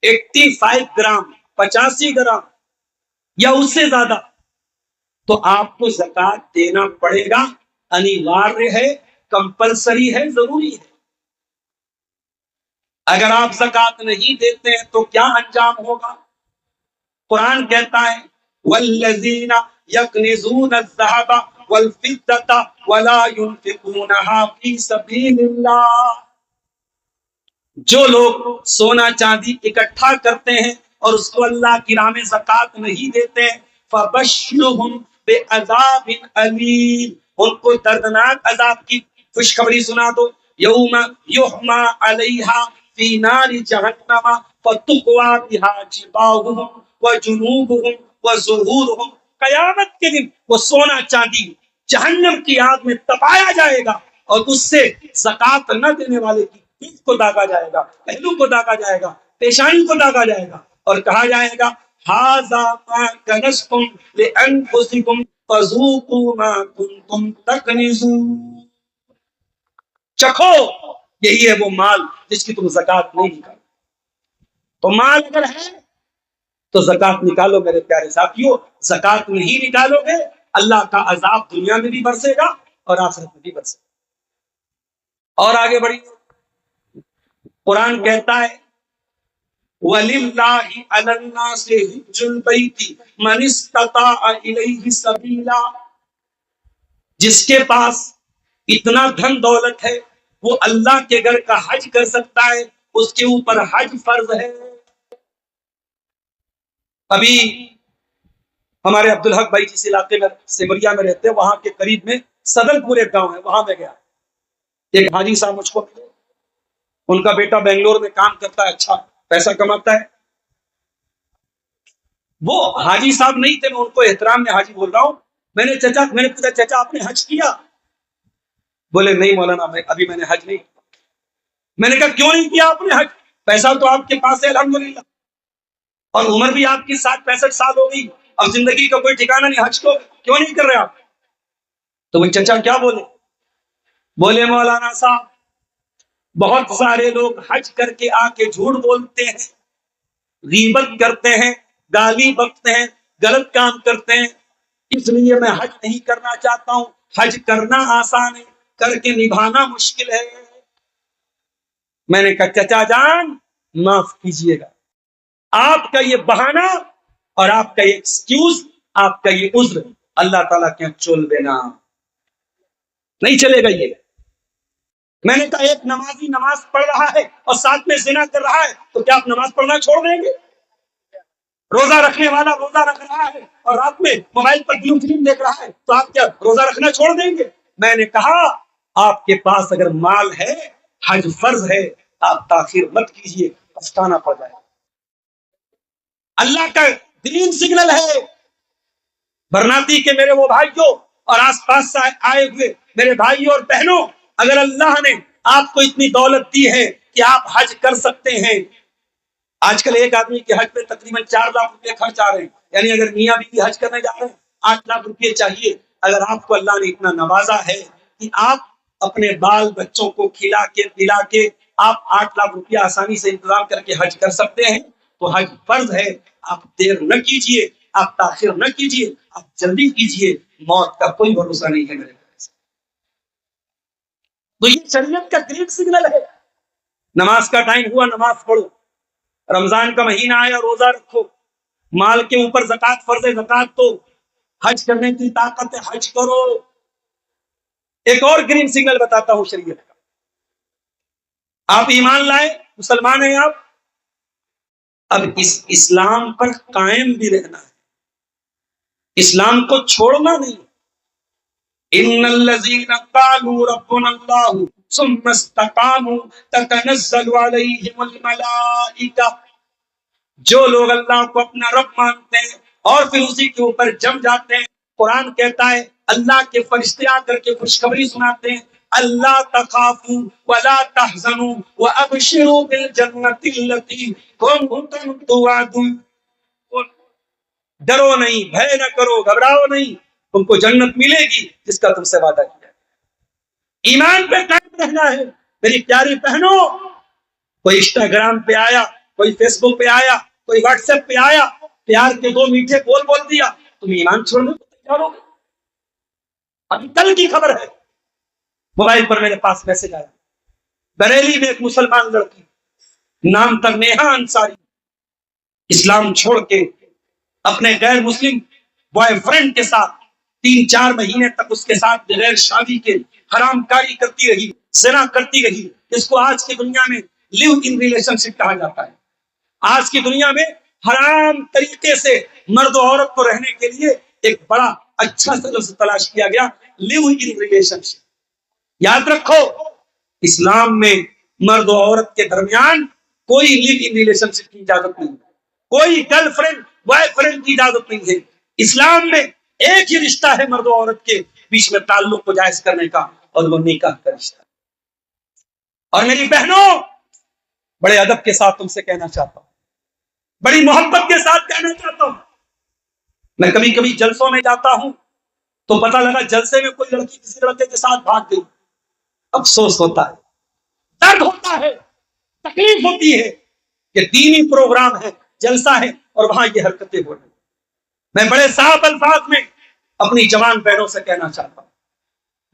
85 ग्राम, 85 ग्राम या उससे ज्यादा, तो आपको ज़कात देना पड़ेगा, अनिवार्य है, कंपलसरी है, जरूरी है। अगर आप ज़कात नहीं देते हैं तो क्या अंजाम होगा? कुरान कहता है वल्लज़ीना यकनिज़ून अज़्ज़हबा वल फिद्दता वला युनफिकूनहा फी सबीलिल्लाह। जो लोग सोना चांदी इकट्ठा करते हैं और उसको अल्लाह की राह में ज़कात नहीं देते हैं, फबश्शिरहुम बिअज़ाबिन अलीम, उनको दर्दनाक अजाब की खुशखबरी सुना दो। यौम युहमा अलैहा फी नारि जहन्नम फतुक्वा बिहा जिबाहुहुम व जुनूबुहुम व ज़ुहूरुहुम। कयामत के दिन वो सोना चांदी जहन्नम की आग में तपाया जाएगा और उससे ज़कात न देने वाले की पीठ को दागा जाएगा, पहलू को दागा जाएगा, पेशानी को दागा जाएगा और कहा जाएगा हाज़ा मा कनज़्तुम लिअन्फुसिकुम फज़ूक़ू मा कुन्तुम तकनिज़ून। चखो, यही है वो माल जिसकी तुम ज़कात नहीं निकालो। तो माल अगर है तो ज़कात निकालो मेरे प्यारे साथियों। ज़कात नहीं निकालोगे अल्लाह का अजाब दुनिया में भी बरसेगा और आखिरत में भी बरसेगा। और आगे बढ़िए, कुरान कहता है वलिल्लाहि अलन्नासि हिज्जुल बैति मन इस्तताअ इलैहि सबीला। जिसके पास इतना धन दौलत है वो अल्लाह के घर का हज कर सकता है, उसके ऊपर हज फर्ज है। अभी हमारे अब्दुल हक भाई जिस इलाके में सिमरिया में रहते हैं, वहां के करीब में सदलपुर एक गांव है, वहां में गया। एक हाजी साहब मुझको मिले, उनका बेटा बेंगलोर में काम करता है, अच्छा पैसा कमाता है। वो हाजी साहब नहीं थे, मैं उनको एहतराम में हाजी बोल रहा हूं। मैंने पूछा चाचा आपने हज किया? बोले नहीं मौलाना, मैंने हज नहीं किया। मैंने कहा क्यों नहीं किया आपने हज? पैसा तो आपके पास है अल्हम्दुलिल्लाह, और उम्र भी आपकी 60-65 साल हो गई, अब जिंदगी का कोई ठिकाना नहीं, हज को क्यों नहीं कर रहे आप? तो वो चाचा क्या बोले? बोले मौलाना साहब बहुत सारे लोग हज करके आके झूठ बोलते हैं, गीबत करते हैं, गाली बकते हैं, गलत काम करते हैं, इसलिए मैं हज नहीं करना चाहता हूं। हज करना आसान है, करके निभाना मुश्किल है। मैंने कहा चचा जान माफ कीजिएगा, आपका ये बहाना और आपका ये एक्सक्यूज, आपका ये उज्र अल्लाह ताला के चल देना नहीं चलेगा ये। मैंने कहा एक नमाजी नमाज पढ़ रहा है और साथ में जिना कर रहा है, तो क्या आप नमाज पढ़ना छोड़ देंगे? रोजा रखने वाला रोजा रख रहा है और रात में मोबाइल पर ब्लू फिल्म देख रहा है, तो आप क्या रोजा रखना छोड़ देंगे? मैंने कहा आपके पास अगर माल है, हज फर्ज है, आप ताखिर मत कीजिए, पछताना पड़ जाएगा। अल्लाह का ग्रीन सिग्नल है। बरनाती के मेरे वो भाइयों और आसपास से आए हुए मेरे भाइयों और बहनों, अगर अल्लाह ने आपको इतनी दौलत दी है कि आप हज कर सकते हैं, आजकल एक आदमी के हज पे तकरीबन 4 लाख रुपए खर्च आ रहे हैं, यानी अगर मियाँ बीवी हज करने जा रहे हैं 8 लाख रुपए चाहिए। अगर आपको अल्लाह ने इतना नवाजा है कि आप अपने बाल बच्चों को खिला के पिला के आप 8 लाख रुपया आसानी से इंतजाम करके हज कर सकते हैं, तो हज फर्ज है। आप देर न कीजिए, आप ताखिर न कीजिए, आप जल्दी कीजिए, मौत का कोई भरोसा नहीं है मेरे पास। तो ये शरीयत का ग्रीन सिग्नल है। नमाज का टाइम हुआ, नमाज पढ़ो, रमजान का महीना आया, रोजा रखो, माल के ऊपर ज़कात फर्ज है, ज़कात दो, हज करने की ताकत है, हज करो। एक और ग्रीन सिग्नल बताता हूं शरीयत का। आप ईमान लाए, मुसलमान हैं आप, अब इस इस्लाम पर कायम भी रहना है, इस्लाम को छोड़ना नहीं। इन्नल्लज़ीना क़ालू रब्बुनल्लाहु सुम्मा इस्तक़ामू ततनज़्ज़लु अलैहिमुल मलाइका, जो लोग अल्लाह को अपना रब मानते हैं और फिर उसी के ऊपर जम जाते हैं, कुरान कहता है अल्लाह के फरिश्ते आकर के खुशखबरी सुनाते हैं, अल्लाह तखाफू वला तहज़नू व अबशिरू बिल जन्नतिल्लती कुंतुम तुअदून। डरो नहीं, भय न करो, घबराओ नहीं, तुमको जन्नत मिलेगी जिसका तुमसे वादा किया। ईमान पे कायम रहना है मेरी प्यारी बहनों। कोई इंस्टाग्राम पे आया, कोई फेसबुक पे आया, कोई व्हाट्सएप पे आया, प्यार के दो मीठे बोल दिया, तुम ईमान छोड़ने को तैयार हो। अभी कल की खबर है, मोबाइल पर मेरे पास मैसेज आया, बरेली में एक मुसलमान लड़की, नाम था नेहा अंसारी, इस्लाम छोड़ के अपने गैर मुस्लिम बॉयफ्रेंड के साथ 3-4 महीने तक उसके साथ बगैर शादी के हरामकारी करती रही, ज़िना करती रही। इसको आज की दुनिया में लिव इन रिलेशनशिप कहा जाता है। आज की दुनिया में हराम तरीके से मर्द और औरत को रहने के लिए एक बड़ा अच्छा सा लफ्ज़ तलाश किया गया, लिव इन रिलेशनशिप। याद रखो, इस्लाम में मर्द और औरत के दरमियान कोई लिव इन रिलेशनशिप की इजाजत नहीं, कोई गर्लफ्रेंड बॉयफ्रेंड की इजाजत नहीं है। इस्लाम में एक ही रिश्ता है मर्द और औरत के बीच में ताल्लुक को जायज करने का, और वो निकाह का रिश्ता। और मेरी बहनों, बड़े अदब के साथ तुमसे कहना चाहता हूं, बड़ी मोहब्बत के साथ कहना चाहता हूं, मैं कभी कभी जलसों में जाता हूं तो पता लगा जलसे में कोई लड़की किसी लड़के के साथ भाग गई। अफसोस होता है, दर्द होता है, तकलीफ होती है कि दीनी प्रोग्राम है, जलसा है और वहां ये हरकतें हो रही। मैं बड़े साफ अल्फाज में अपनी जवान बहनों से कहना चाहता हूं,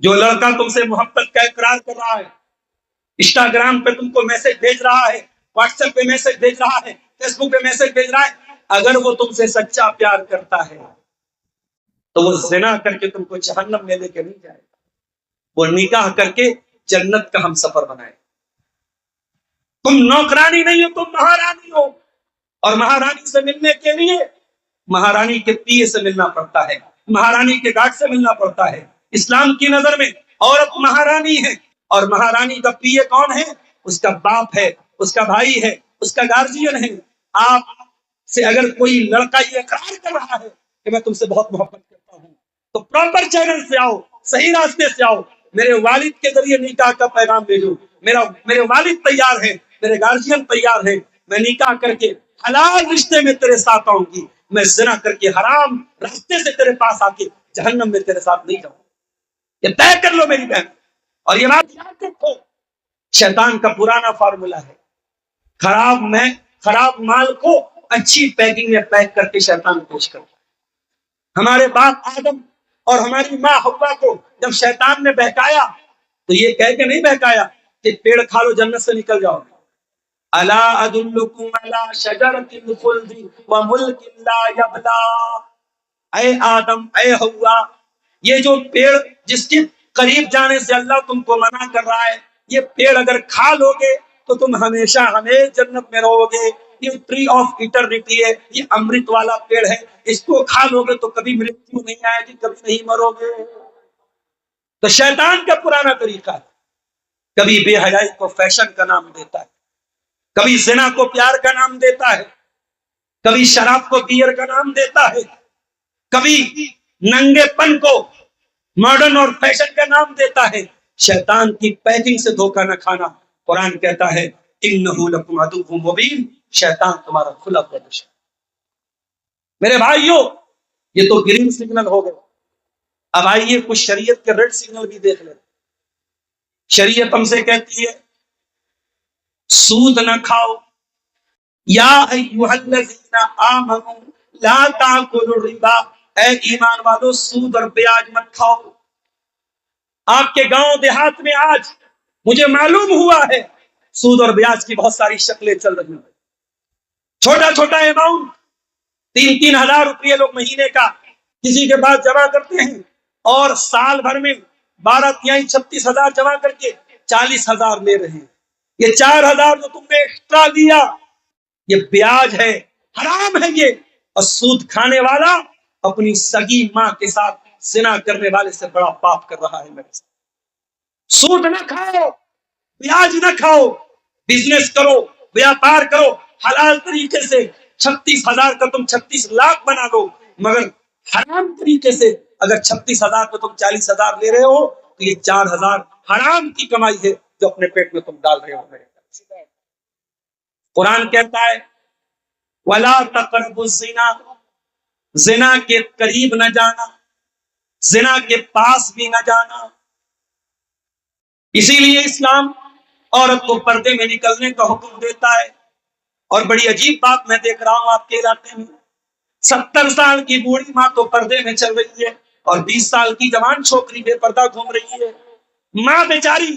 जो लड़का तुमसे मोहब्बत का इकरार कर रहा है, इंस्टाग्राम पे तुमको मैसेज भेज रहा है, व्हाट्सएप पे मैसेज भेज रहा है, फेसबुक पे मैसेज भेज रहा है, अगर वो तुमसे सच्चा प्यार करता है तो वो ज़िना करके तुमको जहन्नम में लेके नहीं जाएगा, वो निकाह करके जन्नत का हम सफर बनाए। तुम नौकरानी नहीं हो, तुम महारानी हो, और महारानी से मिलने के लिए महारानी के पिए से मिलना पड़ता है, महारानी के गार्ड से मिलना पड़ता है। इस्लाम की नजर में औरत महारानी है, और महारानी का पिए कौन है? उसका बाप है, उसका भाई है, उसका गार्जियन है। आप से अगर कोई लड़का ये इकरार कर रहा है कि मैं तुमसे बहुत मोहब्बत करता हूं, तो प्रॉपर चैनल से आओ, सही रास्ते से आओ, मेरे वालिद के जरिए निकाह का पैगाम भेजो। मेरे वालिद तैयार है, मेरे गार्जियन तैयार है, मैं निकाह करके हलाल रिश्ते में तेरे साथ आऊंगी, मैं ज़िना करके हराम रास्ते से तेरे पास आके जहन्नम में तेरे साथ नहीं जाऊंगा। ये तय कर लो मेरी बहन, और ये बात याद रखो, शैतान का पुराना फार्मूला है, खराब माल को अच्छी पैकिंग में पैक करके शैतान पेश करता है। हमारे बाप आदम और हमारी माँ हव्वा को जब शैतान ने बहकाया तो ये कह के नहीं बहकाया कि पेड़ खा लो जन्नत से निकल जाओगे। अला अदुल्लुकुम अला शजरतिल खुल्दी व मुल्किन ला यबला, ऐ आदम, ऐ हव्वा, ये जो पेड़ जिसके करीब जाने से अल्लाह तुमको मना कर रहा है, ये पेड़ अगर खा लोगे तो तुम हमेशा हमेशा जन्नत में रहोगे। ये ट्री ऑफ इटर्निटी है, ये अमृत वाला पेड़ है, इसको खा लोगे तो कभी मृत्यु नहीं आएगी, कभी नहीं मरोगे। तो शैतान का पुराना तरीका है, कभी बेहयाई को फैशन का नाम देता है, कभी ज़िना को प्यार का नाम देता है, कभी शराब को बियर का नाम देता है, कभी नंगेपन को मॉडर्न और फैशन का नाम देता है। शैतान की पैकिंग से धोखा न खाना। कुरान कहता है इन्नहु लकुम अदुव्वुम मुबीन, शैतान तुम्हारा खुला हुआ दुश्मन। मेरे भाइयों, ये तो ग्रीन सिग्नल हो गए, अब आइए कुछ शरीयत के रेड सिग्नल भी देख ले। शरीयत हमसे कहती है सूद न खाओ, या अय्युहल्लज़ीना आमनू ला ताकुलुर रिबा, ऐ ईमान वालों सूद और ब्याज मत खाओ। आपके गांव देहात में आज मुझे मालूम हुआ है सूद और ब्याज की बहुत सारी शक्लें चल रही हैं। छोटा छोटा अमाउंट 3-3 हजार रुपये लोग महीने का किसी के पास जमा करते हैं और साल भर में 12×3=36,000 जमा करके 40,000 ले रहे हैं। ये 4,000 जो तुमने एक्स्ट्रा दिया ये ब्याज है, हराम है ये। और सूद खाने वाला अपनी सगी मां के साथ जिना करने वाले से बड़ा पाप कर रहा है मेरे साथ। सूद ना खाओ, ब्याज ना खाओ, बिजनेस करो, व्यापार करो हलाल तरीके से। 36,000 का तुम 36 लाख बना दो, मगर हराम तरीके से अगर 36,000 को तुम 40,000 ले रहे हो तो ये 4,000 हराम की कमाई है जो अपने पेट में तुम डाल रहे हो। कुरान कहता है वला तक़रबुज़ ज़िना, ज़िना के करीब न जाना, ज़िना के पास भी न जाना। इसीलिए इस्लाम औरत को पर्दे में निकलने का हुक्म देता है। और बड़ी अजीब बात मैं देख रहा हूं आपके इलाके में, 70 साल की बूढ़ी माँ तो पर्दे में चल रही है और 20 साल की जवान छोकरी बेपर्दा घूम रही है। माँ बेचारी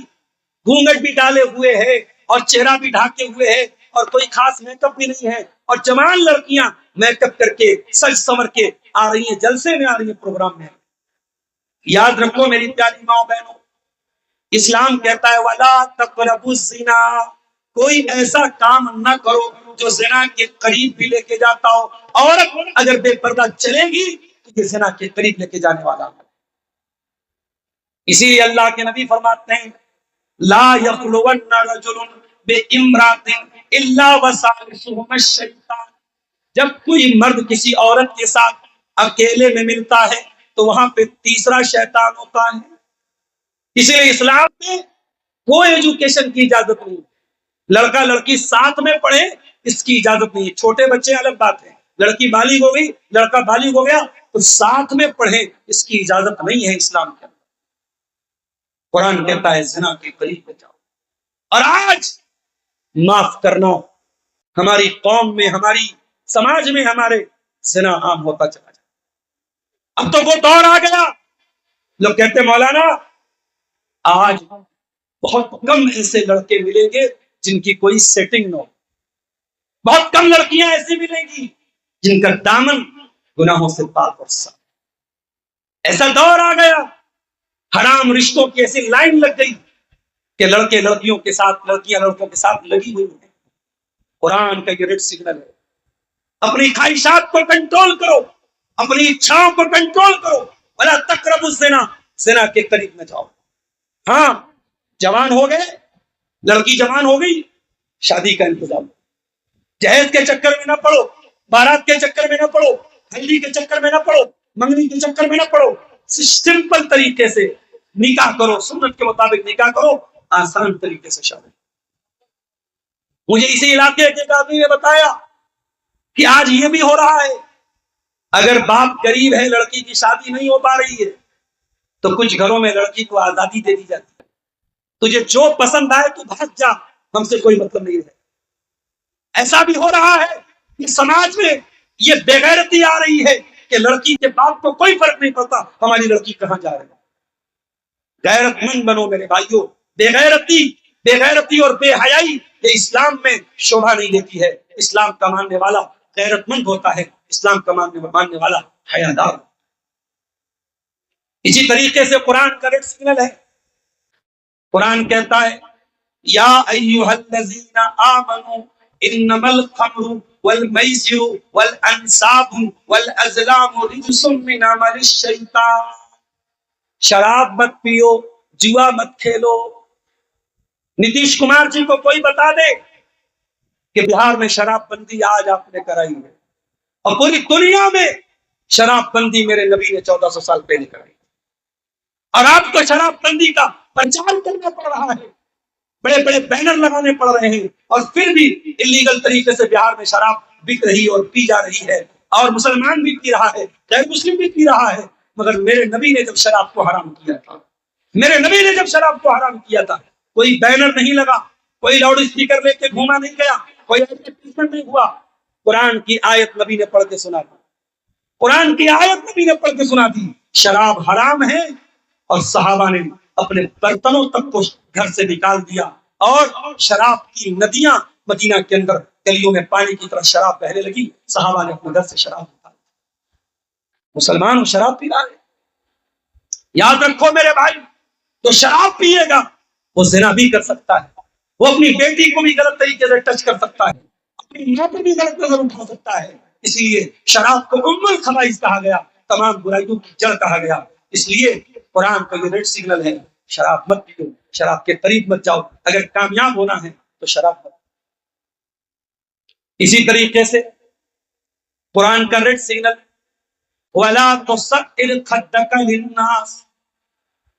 घूंघट भी डाले हुए है और चेहरा भी ढाके हुए है और कोई खास मेकअप भी नहीं है, और जवान लड़कियां मेकअप करके सज संवर के आ रही हैं, जलसे में आ रही हैं, प्रोग्राम में। याद रखो मेरी प्यारी माँ बहनों, इस्लाम कहता है वला तक़रबुज़ ज़िना, कोई ऐसा काम न करो जो ज़िना के करीब भी लेके जाता हो। औरत अगर बेपर्दा चलेगी तो ये ज़िना के करीब लेके जाने वाला है। इसीलिए अल्लाह के नबी फरमाते हैं ला यख़्लुवन्ना रजुलुन बिइम्रातिन इल्ला वसालिसुहुमा शैतान। जब कोई मर्द किसी औरत के साथ अकेले में मिलता है तो वहां पे तीसरा शैतान होता है। इसलिए इस्लाम में कोई एजुकेशन की इजाजत नहीं, लड़का लड़की साथ में पढ़े इसकी इजाजत नहीं है। छोटे बच्चे अलग बात है, लड़की बालिग हो गई लड़का बालिग हो गया तो साथ में पढ़े इसकी इजाजत नहीं है इस्लाम के अंदर। कुरान कहता है ज़िना के करीब बचाओ। और आज माफ करना, हमारी कौम में हमारी समाज में हमारे ज़िना आम होता चला जाए। अब तो वो दौर आ गया, लोग कहते मौलाना आज बहुत कम ऐसे लड़के मिलेंगे जिनकी कोई सेटिंग न हो, बहुत कम लड़कियां ऐसी मिलेंगी जिनका दामन गुनाहों से पाक और साफ। ऐसा दौर आ गया, हराम रिश्तों की ऐसी लाइन लग गई कि लड़के लड़कियों के साथ, लड़कियां लड़कों के साथ लगी हुई है। कुरान का ये रेड सिग्नल है, अपनी ख्वाहिशात को कंट्रोल करो, अपनी इच्छाओं को कंट्रोल करो। वला तक़रबुज़ ज़िना, ज़िना के करीब न जाओ। हाँ, जवान हो गए, लड़की जवान हो गई, शादी का इंतजाम। जहेज के चक्कर में ना पड़ो, बारात के चक्कर में ना पड़ो, हल्दी के चक्कर में ना पड़ो, मंगनी के चक्कर में ना पड़ो। सिंपल तरीके से निकाह करो, सुन्नत के मुताबिक निकाह करो, आसान तरीके से शादी। मुझे इसी इलाके के एक आदमी ने बताया कि आज ये भी हो रहा है, अगर बाप गरीब है, लड़की की शादी नहीं हो पा रही है तो कुछ घरों में लड़की को आजादी दे दी जाती है, तुझे जो पसंद आए तू भाग जा, हमसे कोई मतलब नहीं है। ऐसा भी हो रहा है कि समाज में ये बेगैरती आ रही है कि लड़की के बाप को कोई फर्क नहीं पड़ता हमारी लड़की कहां जा रही है। गैरतमंद बनो मेरे भाइयों। बेगैरती और बेहयाई ये इस्लाम में शोभा नहीं देती है। इस्लाम का मानने वाला गैरतमंद होता है, इस्लाम का मानने वाला हयादार। इसी तरीके से कुरान का रेड सिग्नल है। कुरान कहता है या अय्युहल्लज़ीना आमनू इन्नमल खम्रु वल मैसिरु वल अंसाबु वल अज़लामु रिजसुम मिन अमलिश शैतान। शराब मत पियो, जुआ मत खेलो। नीतीश कुमार जी को कोई बता दे कि बिहार में शराबबंदी आज आपने कराई है, और पूरी दुनिया में शराबबंदी मेरे नबी ने 1400 साल पहले कराई, और आपको शराबबंदी का प्रचार करना पड़ रहा है, बड़े बड़े बैनर लगाने पड़ रहे हैं, और फिर भी इलीगल तरीके से बिहार में शराब बिक रही और पी जा रही है, और मुसलमान भी पी रहा है, गैर मुस्लिम भी पी रहा है। मगर मेरे नबी ने जब शराब को हराम किया था, मेरे नबी ने जब शराब को हराम किया था, कोई बैनर नहीं लगा, कोई लाउड स्पीकर लेके घूमा नहीं गया, कोई एडवर्टाइजमेंट नहीं हुआ। कुरान की आयत नबी ने पढ़ के सुना दी, कुरान की आयत नबी ने पढ़ के सुना दी, शराब हराम है। और सहाबा ने अपने बर्तनों तक को घर से निकाल दिया, और शराब की नदियां मदीना के अंदर गलियों में पानी की तरह शराब बहने लगी, सहाबा ने अपने घर से शराब निकाली। मुसलमान शराब पी रहा है। याद रखो मेरे भाई, तो शराब पिएगा वो ज़िना भी कर सकता है, वो अपनी बेटी को भी गलत तरीके से टच कर सकता है, अपनी मां पर भी गलत नजर उठा सकता है। इसलिए शराब को उम्मुल खबाइस कहा गया, तमाम बुराइयों की जड़ कहा गया। इसलिए कुरान का ये रेड सिग्नल है, शराब मत पियो, शराब के करीब मत जाओ। अगर कामयाब होना है तो शराब मत। इसी तरीके से कुरान का रेड सिग्नल, वला तुसइर खद्दका लिन्नास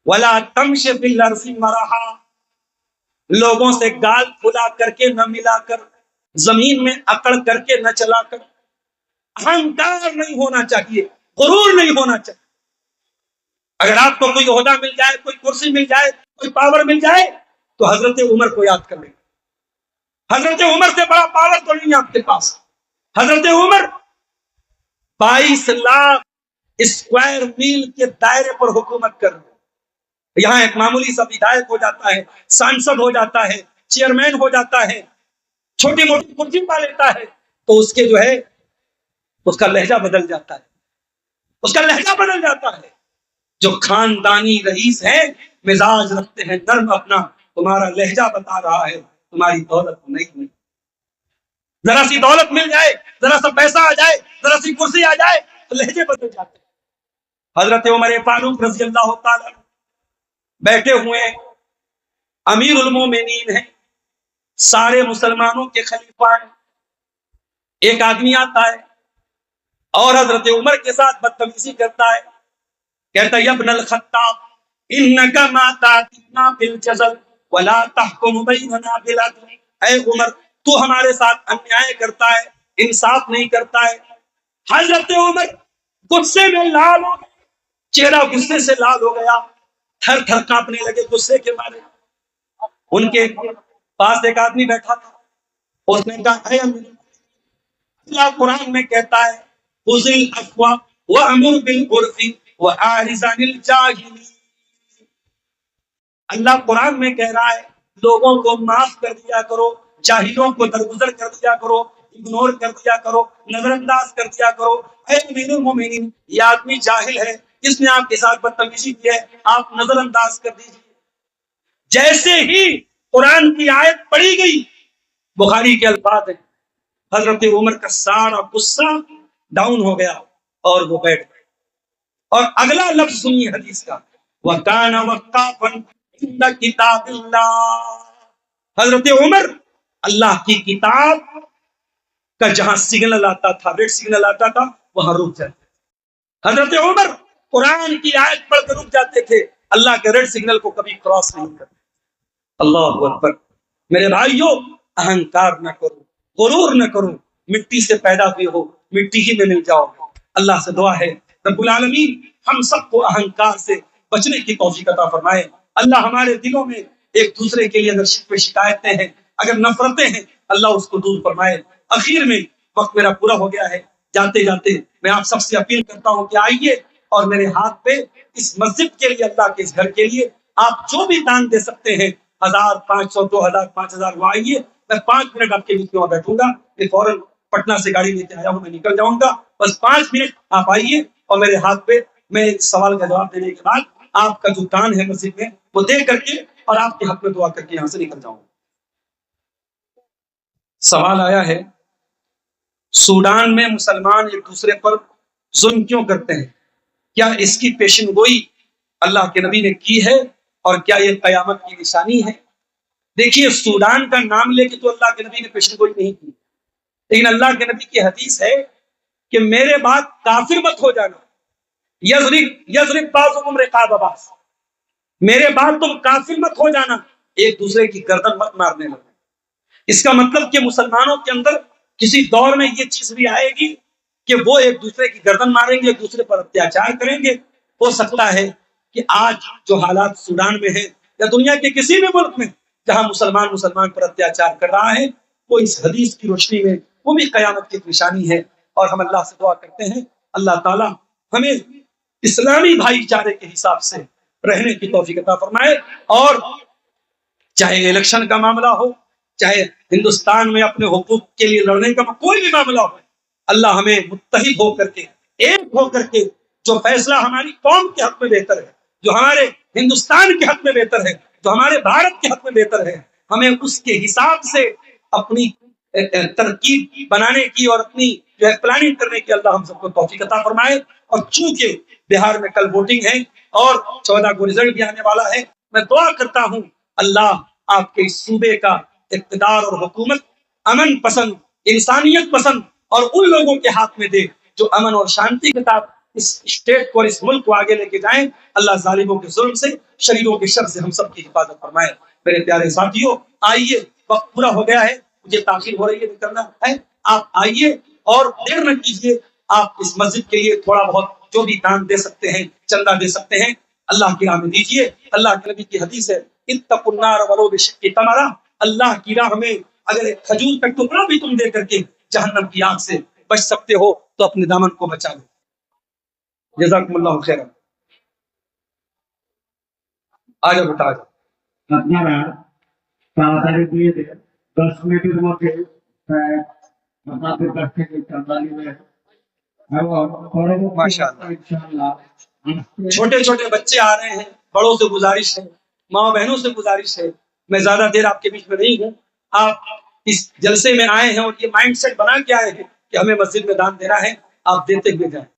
वला तमशि फिल अर्ज़ि मरहा, लोगों से गाल फुला करके न मिलाकर, जमीन में अकड़ करके न चलाकर। अहंकार नहीं होना चाहिए, गुरूर नहीं होना चाहिए। अगर आपको कोई ओहदा मिल जाए, कोई कुर्सी मिल जाए, कोई पावर मिल जाए, तो हजरत उमर को याद कर लें। हजरत उमर से बड़ा पावर तो नहीं आपके पास। हजरत उमर 22 लाख स्क्वायर मील के दायरे पर हुकूमत कर रहे। यहाँ एक मामूली सा विधायक हो जाता है, सांसद हो जाता है, चेयरमैन हो जाता है, छोटी मोटी कुर्सी पा लेता है, तो उसके जो है उसका लहजा बदल जाता है, उसका लहजा बदल जाता है। जो खानदानी रईस है, मिजाज रखते हैं नर्म अपना, तुम्हारा लहजा बता रहा है तुम्हारी दौलत नहीं। जरा सी दौलत मिल जाए, जरा सा पैसा आ जाए, जरा सी कुर्सी आ जाए, तो लहजे बदल जाते हैं। हजरत उमर फारूक रज़ी अल्लाह तआला बैठे हुए हैं, अमीर उल मोमिनीन है, सारे मुसलमानों के खलीफा हैं। एक आदमी आता है और हजरत उमर के साथ बदतमीजी करता है, कहता है यब्नल खत्ताब इन्नका मा तातिना बिल जज़ल वला तहकुम बैनना बिल अदल। ऐ उमर, तू हमारे साथ अन्याय करता है, इंसाफ नहीं करता है। हजरत उमर गुस्से में लाल हो गए, चेहरा गुस्से से लाल हो गया, थर थर कांपने लगे गुस्से के मारे। उनके पास एक आदमी बैठा था, उसने कहा अल्लाह कुरान में कहता है उज़िल अफ़वा व अमुर बिल उर्फ़ि व आरिज़ अनिल जाहिलीन। अल्लाह कुरान में कह रहा है लोगों को माफ कर दिया करो, जाहिलों को दरगुजर कर दिया करो, इग्नोर कर दिया करो, नजरअंदाज कर दिया करो। ऐ अमीरुल मोमिनीन, ये आदमी जाहिल है, इसने आपके साथ बदतमीजी की है, आप नजरअंदाज कर दीजिए। जैसे ही कुरान की आयत पढ़ी गई, बुखारी के अल्फाज है, हजरत उमर का सारा गुस्सा डाउन हो गया और वो बैठ गए। और अगला लफ्ज सुनिए हदीस का, वकाना वक्काफन इंदा किताबिल्लाह। हजरत उमर अल्लाह की किताब का जहां सिग्नल आता था, रेड सिग्नल आता था, वहां रुक जाते। हजरत उमर कुरान की आयत पढ़कर रुक जाते थे, अल्लाह के रेड सिग्नल को कभी क्रॉस नहीं करते। अल्लाहु अकबर। मेरे भाइयों, अहंकार न करो, गुरूर न करो, मिट्टी से पैदा हुए हो, मिट्टी ही में मिल जाओगे। अल्लाह से दुआ है रब्बुल आलमीन हम सबको अहंकार से बचने की तौफीक अता फरमाए। अल्लाह हमारे दिलों में एक दूसरे के लिए अगर शिकवे शिकायतें हैं, अगर नफरतें हैं, अल्लाह उसको दूर फरमाए। आखिर में वक्त मेरा पूरा हो गया है, जाते जाते मैं आप सबसे अपील करता हूँ कि आइए और मेरे हाथ पे इस मस्जिद के लिए, अल्लाह के इस घर के लिए आप जो भी दान दे सकते हैं, 1000, 500, 2000, 5000, वो आइए। मैं 5 मिनट आपके बीच में बैठूंगा, मैं फौरन पटना से गाड़ी लेके आया हूँ, मैं निकल जाऊंगा। बस 5 मिनट आप आइए और मेरे हाथ पे मैं सवाल का जवाब देने के बाद आपका जो दान है मस्जिद में वो दे करके और आपके हक में दुआ करके यहाँ से निकल जाऊंगा। सवाल आया है, सूडान में मुसलमान एक दूसरे पर जुल्म क्यों करते हैं? क्या इसकी पेशेनगोई अल्लाह के नबी ने की है और क्या ये कयामत की निशानी है? देखिए, सूडान का नाम लेके तो अल्लाह के नबी ने पेशेनगोई नहीं की, लेकिन अल्लाह के नबी की हदीस है कि मेरे बाद काफिर मत हो जाना, यज़रिब बाज़ुकुम रिक़ाब बाज़, मेरे बाद तुम काफिर मत हो जाना, एक दूसरे की गर्दन मत मारने लगना। इसका मतलब कि मुसलमानों के अंदर किसी दौर में ये चीज भी आएगी कि वो एक दूसरे की गर्दन मारेंगे, एक दूसरे पर अत्याचार करेंगे। हो सकता है कि आज जो हालात सूडान में है या दुनिया के किसी भी मुल्क में जहां मुसलमान पर अत्याचार कर रहा है, वो इस हदीस की रोशनी में वो भी कयामत की निशानी है। और हम अल्लाह से दुआ करते हैं अल्लाह ताला हमें इस्लामी भाईचारे के हिसाब से रहने की तौफीक अता फरमाए। और चाहे इलेक्शन का मामला हो, चाहे हिंदुस्तान में अपने हुकूक के लिए लड़ने का कोई भी मामला हो, अल्लाह हमें मुत्तहिद होकर के, एक होकर के, जो फैसला हमारी कौम के हक में बेहतर है, जो हमारे हिंदुस्तान के हक में बेहतर है, जो हमारे भारत के हक में बेहतर है, हमें उसके हिसाब से अपनी तरकीब बनाने की और अपनी जो है प्लानिंग करने की अल्लाह हम सबको तौफीक अता फरमाए। और चूंकि बिहार में कल वोटिंग है और 14 को रिजल्ट भी आने वाला है, मैं दुआ करता हूं अल्लाह आपके इस सूबे का इक़्तिदार और हुकूमत अमन पसंद, इंसानियत पसंद और उन लोगों के हाथ में दे जो अमन और शांति के साथ इस स्टेट को और इस मुल्क को आगे लेके जाएं। अल्लाह जालिमों के जुल्म से, शरीरों के शर से हम सब की हिफाजत फरमाए। मेरे प्यारे साथियों, आइए, वक्त पूरा हो गया है, मुझे ताखीर हो रही है, निकलना है। आप आइए और देर न कीजिए, आप इस मस्जिद के लिए थोड़ा बहुत जो भी दान दे सकते हैं, चंदा दे सकते हैं, अल्लाह की राह में दीजिए। अल्लाह के नबी की हदीस है, इत्तकुन्नार वलो बिशिक्कि तमरा, अल्लाह की राह में अगर एक खजूर का टुकड़ा भी तुम दे करके जहन्नम की आग से बच सकते हो तो अपने दामन को बचा लो। जज़ाकुमुल्लाहु खैरन। आ जाओ बेटा, आ जाओ। আপনারা তাড়াতাড়ি দিয়ে দেন, 10 মিনিটের মধ্যে আপনাদের কাছ থেকে চাঁদা নেবেন এবং পরবর্তী माशाअल्लाह। ইনশাআল্লাহ আজকে छोटे छोटे बच्चे आ रहे हैं, बड़ों से गुजारिश है, माँ बहनों से गुजारिश है, मैं ज्यादा देर आपके बीच में नहीं हूँ। आप इस जलसे में आए हैं और ये माइंड सेट बना के आए हैं कि हमें मस्जिद में दान देना है, आप देते हुए जाएं।